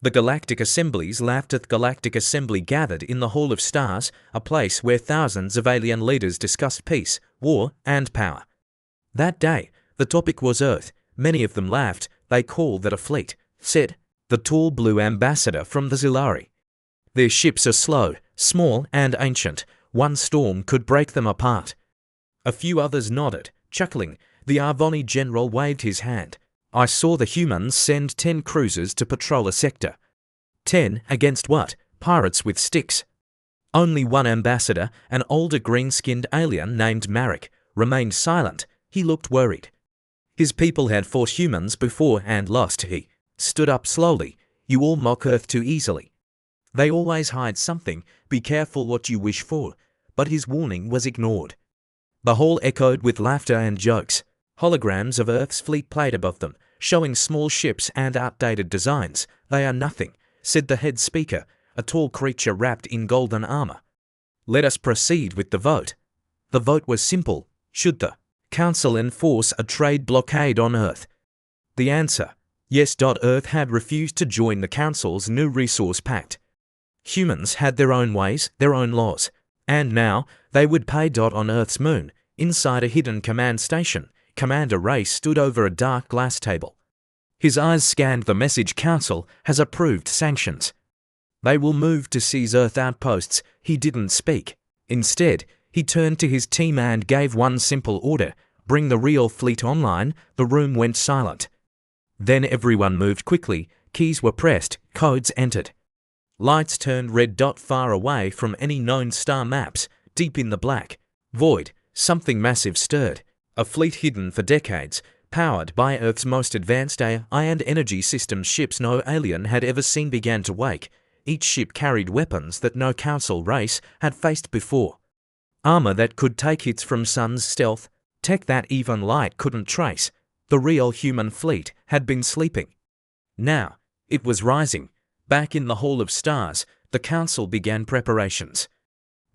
The Galactic Assemblies laughed at Galactic Assembly gathered in the Hall of Stars, a place where thousands of alien leaders discussed peace, war, and power. That day, the topic was Earth. Many of them laughed. They called that a fleet, said the tall blue ambassador from the Zilari. Their ships are slow, small, and ancient. One storm could break them apart. A few others nodded, chuckling. The Arvoni general waved his hand. I saw the humans send 10 cruisers to patrol a sector. 10 against what? Pirates with sticks. Only one ambassador, an older green-skinned alien named Marek, remained silent. He looked worried. His people had fought humans before and lost. He stood up slowly. You all mock Earth too easily. They always hide something. Be careful what you wish for. But his warning was ignored. The hall echoed with laughter and jokes. Holograms of Earth's fleet played above them, showing small ships and outdated designs. They are nothing, said the head speaker, a tall creature wrapped in golden armor. Let us proceed with the vote. The vote was simple. Should the Council enforce a trade blockade on Earth? The answer, yes. Earth had refused to join the Council's new resource pact. Humans had their own ways, their own laws, and now they would pay. On Earth's moon, inside a hidden command station, Commander Ray stood over a dark glass table. His eyes scanned the message. Council has approved sanctions. They will move to seize Earth outposts. He didn't speak. Instead, he turned to his team and gave one simple order: bring the real fleet online. The room went silent. Then everyone moved quickly. Keys were pressed, codes entered. Lights turned red. Far away from any known star maps, deep in the black void, something massive stirred. A fleet hidden for decades, powered by Earth's most advanced AI and energy systems. Ships no alien had ever seen began to wake. Each ship carried weapons that no Council race had faced before. Armor that could take hits from sun's stealth, tech that even light couldn't trace. The real human fleet had been sleeping. Now, it was rising. Back in the Hall of Stars, the Council began preparations.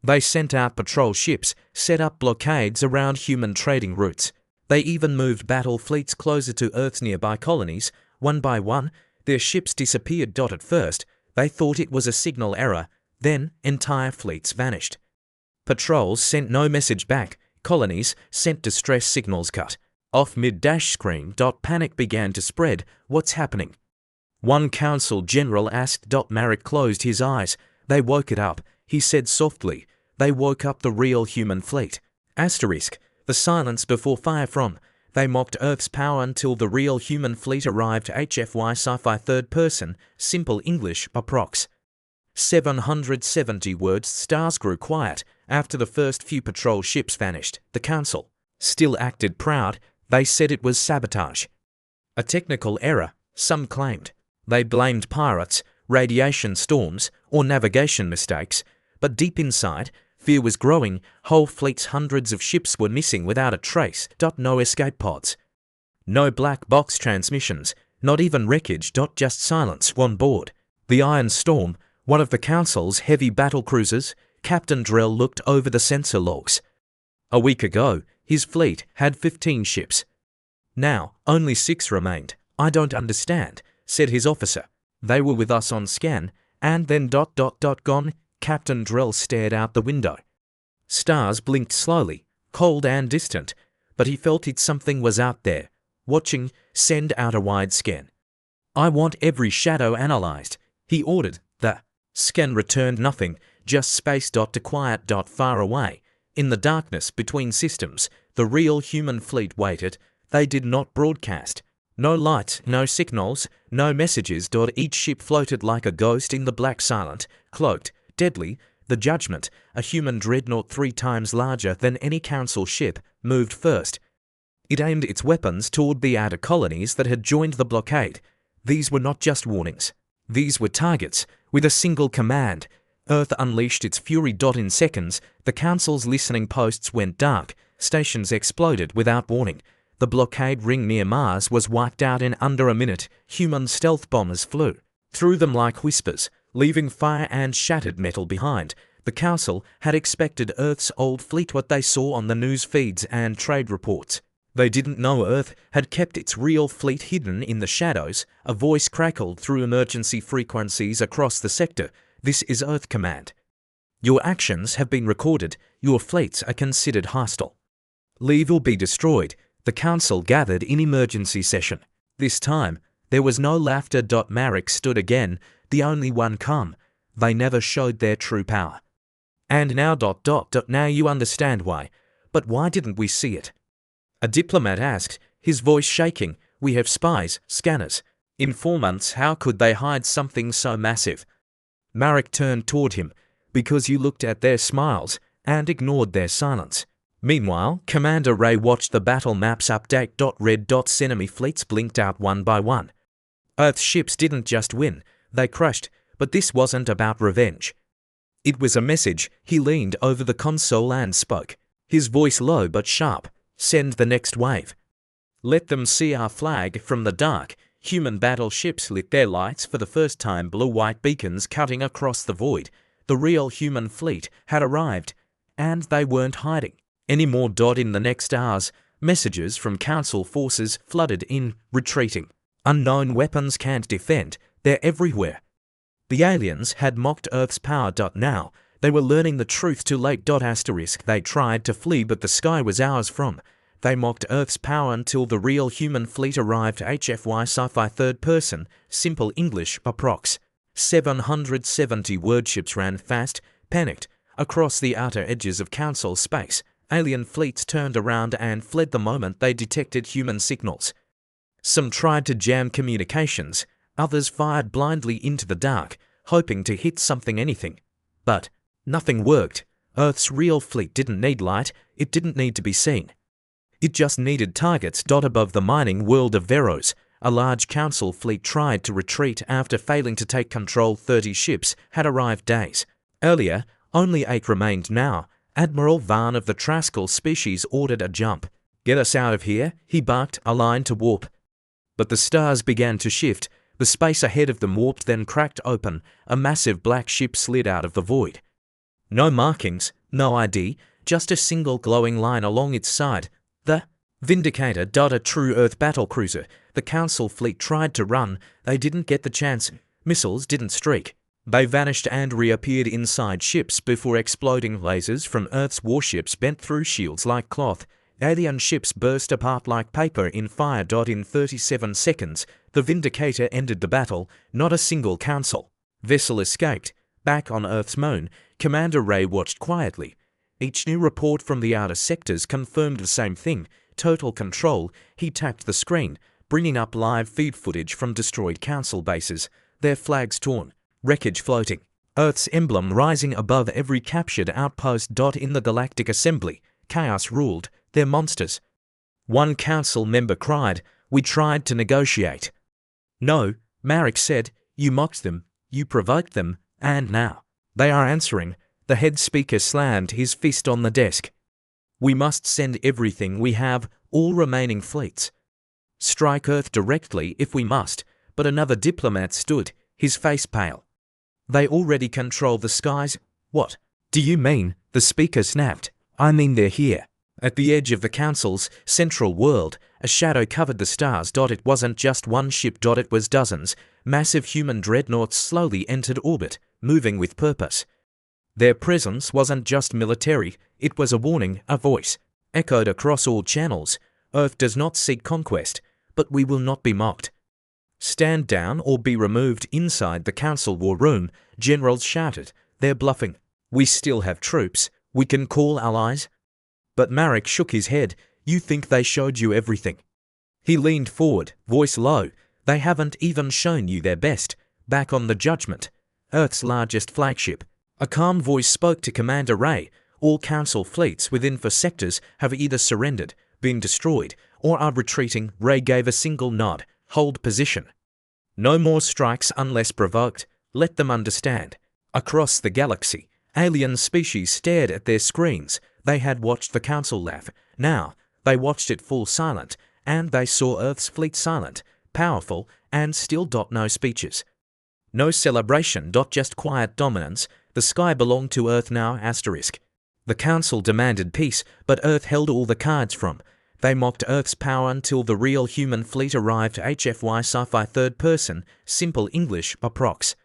They sent out patrol ships, set up blockades around human trading routes. They even moved battle fleets closer to Earth's nearby colonies. One by one, their ships disappeared. At first, they thought it was a signal error. Then, entire fleets vanished. Patrols sent no message back. Colonies sent distress signals cut off mid-screen. Panic began to spread. What's happening? One Council general asked. Marek closed his eyes. They woke it up. He said softly, they woke up the real human fleet. Asterisk, the silence before fire from. They mocked Earth's power until the real human fleet arrived. HFY Sci-Fi third person, simple English, approx. 770 words. Stars grew quiet after the first few patrol ships vanished. The Council still acted proud. They said it was sabotage. A technical error, some claimed. They blamed pirates, radiation storms, or navigation mistakes. But deep inside, fear was growing. Whole fleets, hundreds of ships were missing without a trace. No escape pods. No black box transmissions. Not even wreckage. Just silence on board. The Iron Storm, one of the Council's heavy battle cruisers, Captain Drell looked over the sensor logs. A week ago, his fleet had 15 ships. Now, only 6 remained. I don't understand, said his officer. They were with us on scan, and then ... gone. Captain Drell stared out the window. Stars blinked slowly, cold and distant, but he felt something was out there, watching. Send out a wide scan. I want every shadow analyzed, he ordered. The scan returned nothing, just space. To quiet. Far away, in the darkness between systems, the real human fleet waited. They did not broadcast. No lights, no signals, no messages. Each ship floated like a ghost in the black, silent, cloaked, deadly. The Judgment, a human dreadnought 3 times larger than any Council ship, moved first. It aimed its weapons toward the outer colonies that had joined the blockade. These were not just warnings. These were targets, with a single command. Earth unleashed its fury. In seconds, the Council's listening posts went dark. Stations exploded without warning. The blockade ring near Mars was wiped out in under a minute. Human stealth bombers flew through them like whispers, leaving fire and shattered metal behind. The Council had expected Earth's old fleet, what they saw on the news feeds and trade reports. They didn't know Earth had kept its real fleet hidden in the shadows. A voice crackled through emergency frequencies across the sector. This is Earth Command. Your actions have been recorded. Your fleets are considered hostile. Leave or be destroyed. The Council gathered in emergency session. This time, there was no laughter. Marek stood again, the only one calm. They never showed their true power. And now ... Now you understand why. But why didn't we see it? A diplomat asked, his voice shaking. We have spies, scanners, informants. How could they hide something so massive? Marek turned toward him. Because you looked at their smiles and ignored their silence. Meanwhile, Commander Ray watched the battle maps update. Red dots, enemy fleets blinked out one by one. Earth's ships didn't just win, they crushed, but this wasn't about revenge. It was a message. He leaned over the console and spoke, his voice low but sharp. Send the next wave. Let them see our flag from the dark. Human battleships lit their lights for the first time, blue-white beacons cutting across the void. The real human fleet had arrived, and they weren't hiding anymore. In the next hours, messages from Council forces flooded in, retreating. Unknown weapons can't defend, they're everywhere. The aliens had mocked Earth's power. Now, they were learning the truth too late. They tried to flee, but the sky was ours from. They mocked Earth's power until the real human fleet arrived. HFY Sci-Fi third person, simple English, approx. 770 Warships ran fast, panicked, across the outer edges of Council space. Alien fleets turned around and fled the moment they detected human signals. Some tried to jam communications, others fired blindly into the dark, hoping to hit something, anything. But nothing worked. Earth's real fleet didn't need light, it didn't need to be seen. It just needed targets. Above the mining world of Veros, a large Council fleet tried to retreat after failing to take control. 30 ships had arrived days earlier, only 8 remained now. Admiral Varn of the Traskell species ordered a jump. Get us out of here, he barked, a line to warp. But the stars began to shift. The space ahead of them warped, then cracked open. A massive black ship slid out of the void. No markings, no ID, just a single glowing line along its side. The Vindicator. A true Earth battlecruiser. The Council fleet tried to run. They didn't get the chance. Missiles didn't streak. They vanished and reappeared inside ships before exploding. Lasers from Earth's warships bent through shields like cloth. Alien ships burst apart like paper in fire. In 37 seconds, the Vindicator ended the battle. Not a single Council vessel escaped. Back on Earth's moon, Commander Ray watched quietly. Each new report from the outer sectors confirmed the same thing. Total control. He tapped the screen, bringing up live feed footage from destroyed Council bases. Their flags torn, wreckage floating. Earth's emblem rising above every captured outpost. In the Galactic Assembly, chaos ruled. They're monsters. One Council member cried, "We tried to negotiate." "No," Marek said, "you mocked them, you provoked them, and now they are answering." The head speaker slammed his fist on the desk. "We must send everything we have, all remaining fleets. Strike Earth directly if we must." But another diplomat stood, his face pale. "They already control the skies." "What do you mean?" the speaker snapped. "I mean they're here." At the edge of the Council's central world, a shadow covered the stars. It wasn't just one ship. It was dozens. Massive human dreadnoughts slowly entered orbit, moving with purpose. Their presence wasn't just military, it was a warning. A voice echoed across all channels. "Earth does not seek conquest, but we will not be mocked. Stand down or be removed." Inside the Council war room, generals shouted, "They're bluffing. We still have troops. We can call allies." But Marek shook his head. "You think they showed you everything?" He leaned forward, voice low. "They haven't even shown you their best. Back on the Judgment, Earth's largest flagship." A calm voice spoke to Commander Ray. "All Council fleets within 4 sectors have either surrendered, been destroyed, or are retreating." Ray gave a single nod. "Hold position. No more strikes unless provoked. Let them understand." Across the galaxy, alien species stared at their screens. They had watched the Council laugh. Now, they watched it fall silent, and they saw Earth's fleet silent, powerful, and still. No speeches. No celebration. Just quiet dominance. The sky belonged to Earth now. The Council demanded peace, but Earth held all the cards from They mocked Earth's power until the real human fleet arrived. HFY Sci-Fi third person, simple English, approx.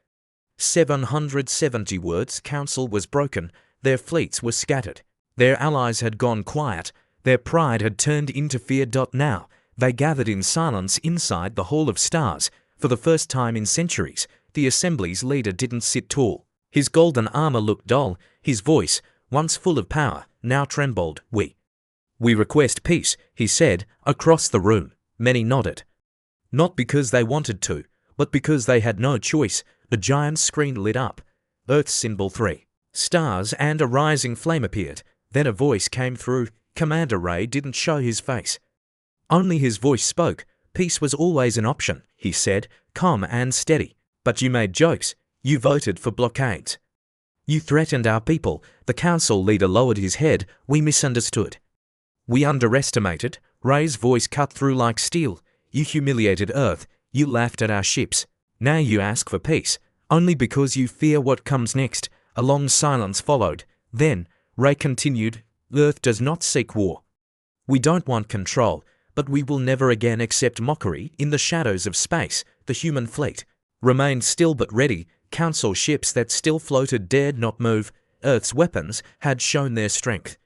770 words. Council was broken. Their fleets were scattered. Their allies had gone quiet. Their pride had turned into fear. Now, they gathered in silence inside the Hall of Stars. For the first time in centuries, the Assembly's leader didn't sit tall. His golden armor looked dull. His voice, once full of power, now trembled. We request peace, he said, across the room. Many nodded. Not because they wanted to, but because they had no choice. The giant screen lit up. Earth's symbol 3 stars and a rising flame appeared. Then a voice came through. Commander Ray didn't show his face. Only his voice spoke. Peace was always an option, he said, calm and steady. But you made jokes. You voted for blockades. You threatened our people. The council leader lowered his head. We misunderstood. We underestimated. Ray's voice cut through like steel. You humiliated Earth. You laughed at our ships. Now you ask for peace, only because you fear what comes next. A long silence followed. Then, Ray continued, Earth does not seek war. We don't want control, but we will never again accept mockery. In the shadows of space, the human fleet remained still but ready. Council ships that still floated dared not move. Earth's weapons had shown their strength.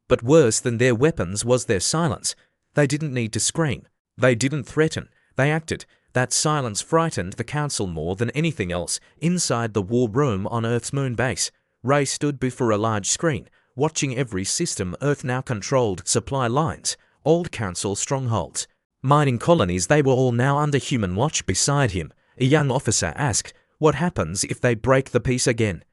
But worse than their weapons was their silence. They didn't need to scream. They didn't threaten. They acted. That silence frightened the council more than anything else. Inside the war room on Earth's moon base, Ray stood before a large screen, watching every system Earth now controlled. Supply lines, old council strongholds, mining colonies, they were all now under human watch. Beside him, a young officer asked, what happens if they break the peace again?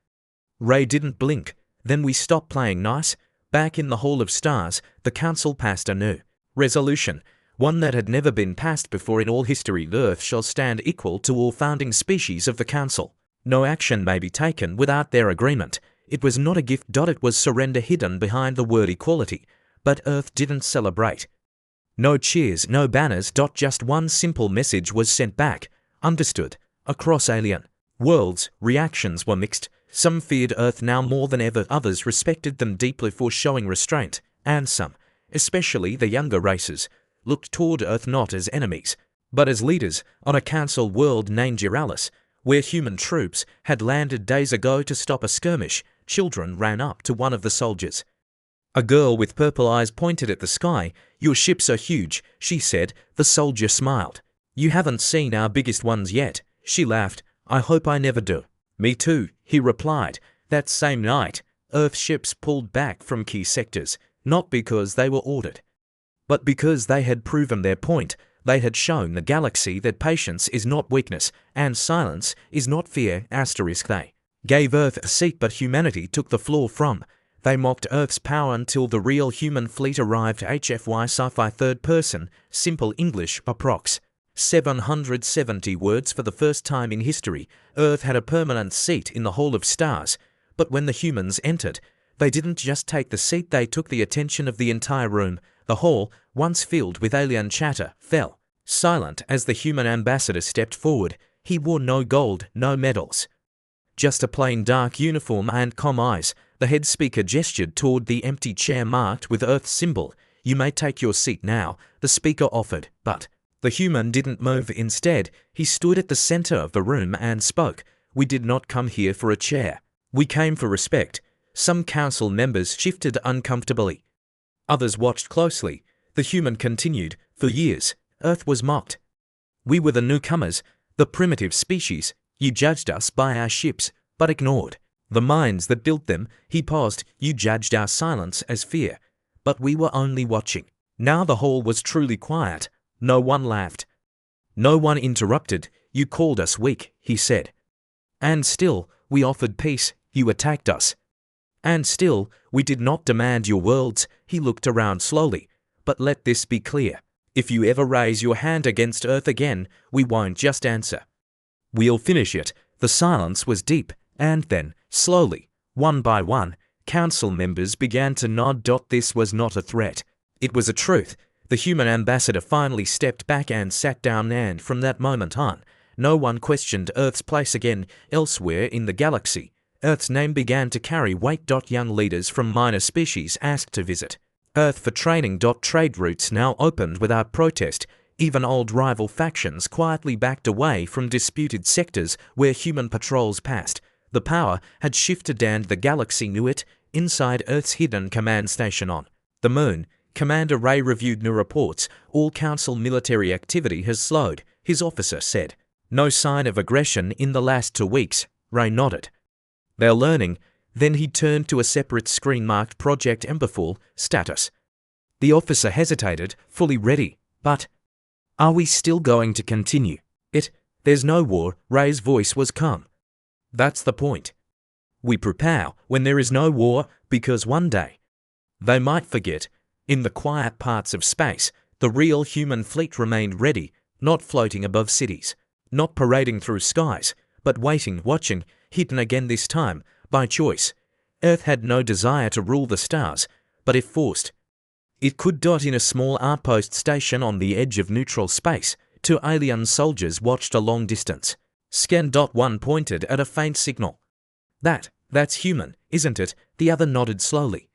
Ray didn't blink. Then we stop playing nice. Back in the Hall of Stars, the council passed a new resolution, one that had never been passed before in all history. Earth shall stand equal to all founding species of the council. No action may be taken without their agreement. It was not a gift. It was surrender hidden behind the word equality. But Earth didn't celebrate. No cheers, no banners. Just one simple message was sent back. Understood. Across alien worlds, reactions were mixed. Some feared Earth now more than ever. Others respected them deeply for showing restraint. And some, especially the younger races, looked toward Earth not as enemies, but as leaders. On a council world named Uralis, where human troops had landed days ago to stop a skirmish, children ran up to one of the soldiers. A girl with purple eyes pointed at the sky. Your ships are huge, she said. The soldier smiled. You haven't seen our biggest ones yet. She laughed. I hope I never do. Me too, he replied. That same night, Earth ships pulled back from key sectors, not because they were ordered, but because they had proven their point. They had shown the galaxy that patience is not weakness, and silence is not fear. They gave Earth a seat, but humanity took the floor from. They mocked Earth's power until the real human fleet arrived. HFY Sci-Fi third person, simple English, approx. 770 words. For the first time in history, Earth had a permanent seat in the Hall of Stars. But when the humans entered, they didn't just take the seat, they took the attention of the entire room. The hall, once filled with alien chatter, fell silent as the human ambassador stepped forward. He wore no gold, no medals, just a plain dark uniform and calm eyes. The head speaker gestured toward the empty chair marked with Earth's symbol. You may take your seat now, the speaker offered, but the human didn't move. Instead, he stood at the center of the room and spoke. We did not come here for a chair. We came for respect. Some council members shifted uncomfortably. Others watched closely. The human continued. For years, Earth was mocked. We were the newcomers, the primitive species. You judged us by our ships, but ignored the minds that built them. He paused. You judged our silence as fear, but we were only watching. Now the hall was truly quiet. No one laughed. No one interrupted. You called us weak, he said. And still, we offered peace. You attacked us. And still, we did not demand your worlds. He looked around slowly. But let this be clear. If you ever raise your hand against Earth again, we won't just answer. We'll finish it. The silence was deep, and then, slowly, one by one, council members began to nod. This was not a threat. It was a truth. The human ambassador finally stepped back and sat down, and from that moment on, no one questioned Earth's place again. Elsewhere in the galaxy, Earth's name began to carry weight. Young leaders from minor species asked to visit. Earth for training. Trade routes now opened without protest. Even old rival factions quietly backed away from disputed sectors where human patrols passed. The power had shifted and the galaxy knew it. Inside Earth's hidden command station on the moon, Commander Ray reviewed new reports. All Council military activity has slowed, his officer said. No sign of aggression in the last 2 weeks. Ray nodded. They're learning. Then he turned to a separate screen marked Project Emberfall status. The officer hesitated, fully ready. But are we still going to continue? There's no war. Ray's voice was calm. That's the point. We prepare when there is no war, because one day they might forget. In the quiet parts of space, the real human fleet remained ready, not floating above cities, not parading through skies, but waiting, watching, hidden again this time, by choice. Earth had no desire to rule the stars, but if forced, it could. In a small outpost station on the edge of neutral space, 2 alien soldiers watched a long distance. Scan. One pointed at a faint signal. That's human, isn't it? The other nodded slowly.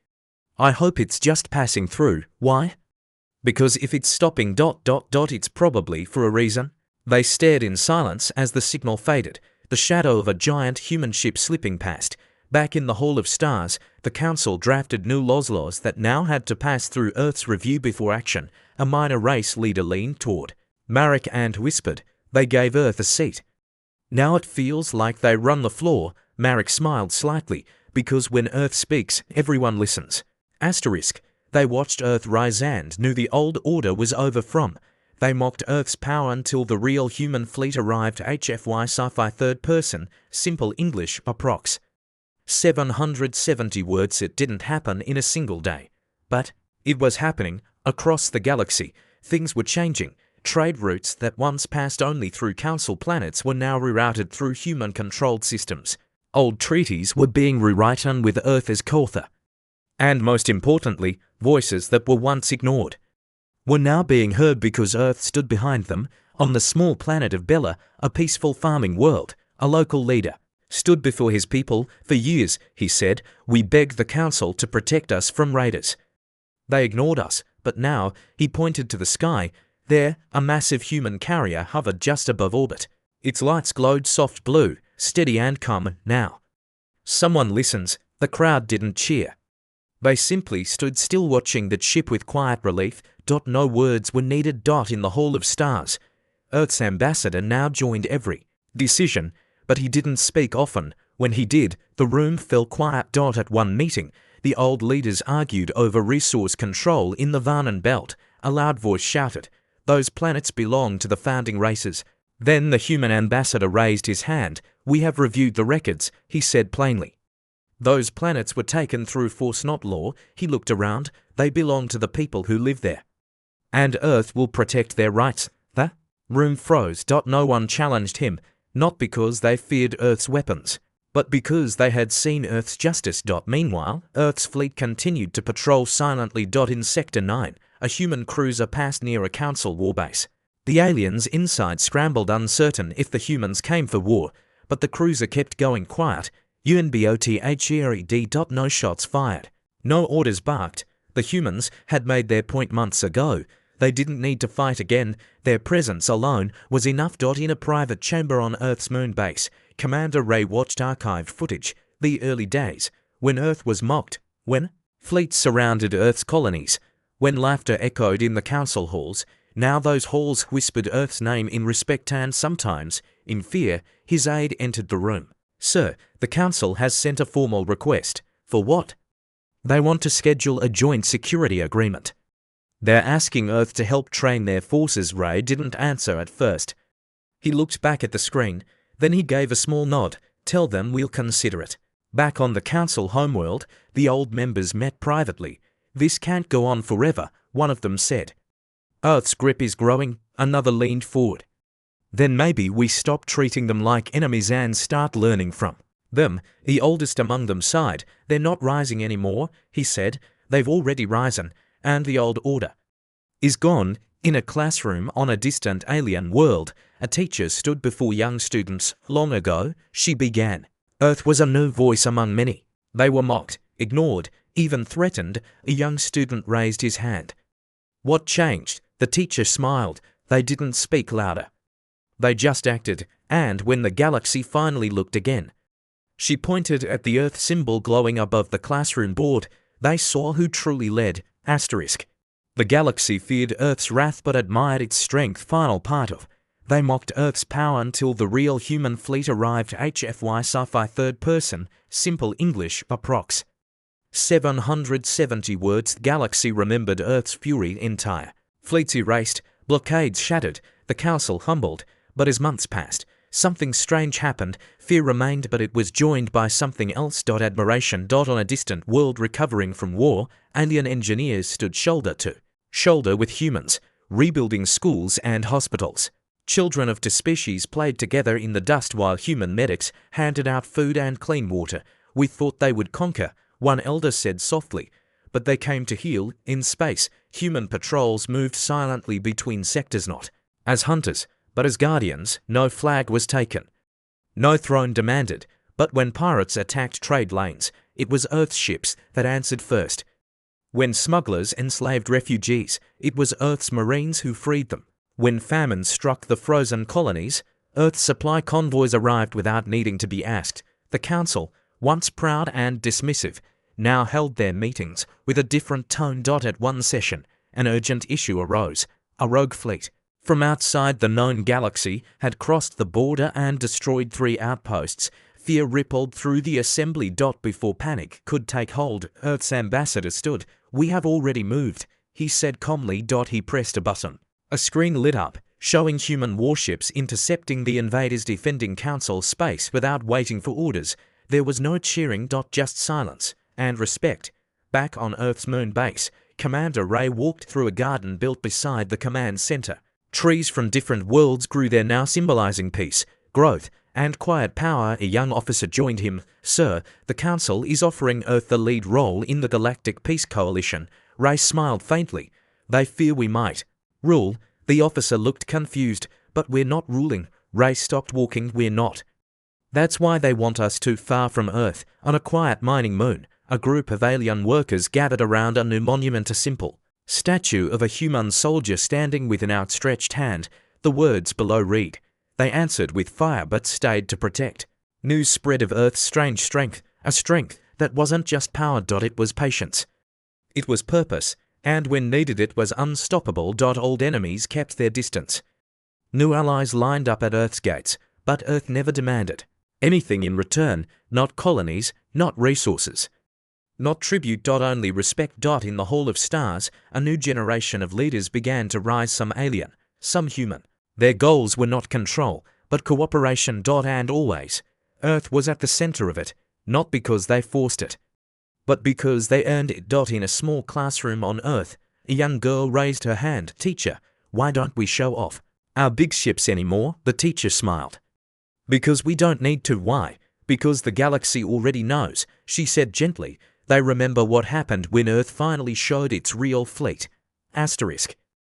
I hope it's just passing through. Why? Because if it's stopping. It's probably for a reason. They stared in silence as the signal faded, the shadow of a giant human ship slipping past. Back in the Hall of Stars, the Council drafted new laws that now had to pass through Earth's review before action. A minor race leader leaned toward Marek and whispered. They gave Earth a seat. Now it feels like they run the floor. Marek smiled slightly, because when Earth speaks, everyone listens. Asterisk. They watched Earth rise and knew the old order was over from. They mocked Earth's power until the real human fleet arrived. HFY Sci-Fi third person, simple English, approx. 770 words. It didn't happen in a single day. But it was happening across the galaxy. Things were changing. Trade routes that once passed only through Council planets were now rerouted through human-controlled systems. Old treaties were being rewritten with Earth as co-author. And most importantly, voices that were once ignored were now being heard because Earth stood behind them. On the small planet of Bella, a peaceful farming world, a local leader stood before his people. For years, he said, we begged the Council to protect us from raiders. They ignored us, but now, he pointed to the sky. There, a massive human carrier hovered just above orbit. Its lights glowed soft blue, steady and calm. Now someone listens. The crowd didn't cheer. They simply stood still watching that ship with quiet relief. No words were needed. In the Hall of Stars, Earth's ambassador now joined every decision, but he didn't speak often. When he did, the room fell quiet. At one meeting, the old leaders argued over resource control in the Varnan Belt. A loud voice shouted, those planets belong to the founding races. Then the human ambassador raised his hand. We have reviewed the records, he said plainly. Those planets were taken through force, not law. He looked around. They belong to the people who live there. And Earth will protect their rights. The room froze. No one challenged him, not because they feared Earth's weapons, but because they had seen Earth's justice. Meanwhile, Earth's fleet continued to patrol silently. In Sector 9, a human cruiser passed near a Council warbase. The aliens inside scrambled, uncertain if the humans came for war, but the cruiser kept going quiet. Unmatched. No shots fired. No orders barked. The humans had made their point months ago. They didn't need to fight again. Their presence alone was enough. In a private chamber on Earth's moon base, Commander Ray watched archived footage. The early days, when Earth was mocked, when fleets surrounded Earth's colonies, when laughter echoed in the Council halls. Now those halls whispered Earth's name in respect and sometimes in fear. His aide entered the room. Sir, the Council has sent a formal request. For what? They want to schedule a joint security agreement. They're asking Earth to help train their forces. Ray didn't answer at first. He looked back at the screen, then he gave a small nod. Tell them we'll consider it. Back on the Council homeworld, the old members met privately. This can't go on forever, one of them said. Earth's grip is growing, another leaned forward. Then maybe we stop treating them like enemies and start learning from them. The oldest among them sighed. They're not rising anymore, he said. They've already risen, and the old order is gone. In a classroom on a distant alien world, a teacher stood before young students. Long ago, she began. Earth was a new voice among many. They were mocked, ignored, Even threatened, a young student raised his hand. What changed? The teacher smiled. They didn't speak louder. They just acted, and when the galaxy finally looked again, she pointed at the Earth symbol glowing above the classroom board. They saw who truly led. Asterisk. The galaxy feared Earth's wrath but admired its strength. Final part of. They mocked Earth's power until the real human fleet arrived. HFY Sci-Fi third person, simple English, approx. 770 words. The galaxy remembered Earth's fury. Entire fleets erased, blockades shattered, the council humbled. But as months passed, something strange happened. Fear remained, but it was joined by something else. Admiration. On a distant world recovering from war, alien engineers stood shoulder to shoulder with humans, rebuilding schools and hospitals. Children of two species played together in the dust while human medics handed out food and clean water. We thought they would conquer, one elder said softly, but they came to heal. In space, human patrols moved silently between sectors, not as hunters, but as guardians. No flag was taken, no throne demanded, but when pirates attacked trade lanes, it was Earth's ships that answered first. When smugglers enslaved refugees, it was Earth's marines who freed them. When famine struck the frozen colonies, Earth's supply convoys arrived without needing to be asked. The council, once proud and dismissive, now held their meetings with a different tone. At one session, an urgent issue arose. A rogue fleet from outside the known galaxy had crossed the border and destroyed 3 outposts. Fear rippled through the assembly. Before panic could take hold, Earth's ambassador stood. "We have already moved," he said calmly. He pressed a button. A screen lit up, showing human warships intercepting the invaders' defending council space without waiting for orders. There was no cheering. Just silence and respect. Back on Earth's moon base, Commander Ray walked through a garden built beside the command center. Trees from different worlds grew there now, symbolizing peace, growth, and quiet power. A young officer joined him. "Sir, the Council is offering Earth the lead role in the Galactic Peace Coalition." Ray smiled faintly. "They fear we might rule." The officer looked confused. "But we're not ruling." Ray stopped walking. "We're not. That's why they want us too far from Earth." On a quiet mining moon, a group of alien workers gathered around a new monument, a simple statue of a human soldier standing with an outstretched hand. The words below read, "They answered with fire but stayed to protect." News spread of Earth's strange strength, a strength that wasn't just power. It was patience. It was purpose, and when needed it was unstoppable. Old enemies kept their distance. New allies lined up at Earth's gates, but Earth never demanded anything in return. Not colonies, not resources, not tribute. Only respect. In the Hall of Stars, a new generation of leaders began to rise, some alien, some human. Their goals were not control, but cooperation. And always, Earth was at the center of it, not because they forced it, but because they earned it. In a small classroom on Earth, a young girl raised her hand. "Teacher, why don't we show off our big ships anymore?" The teacher smiled. "Because we don't need to." "Why?" "Because the galaxy already knows," she said gently. "They remember what happened when Earth finally showed its real fleet." Asterisk.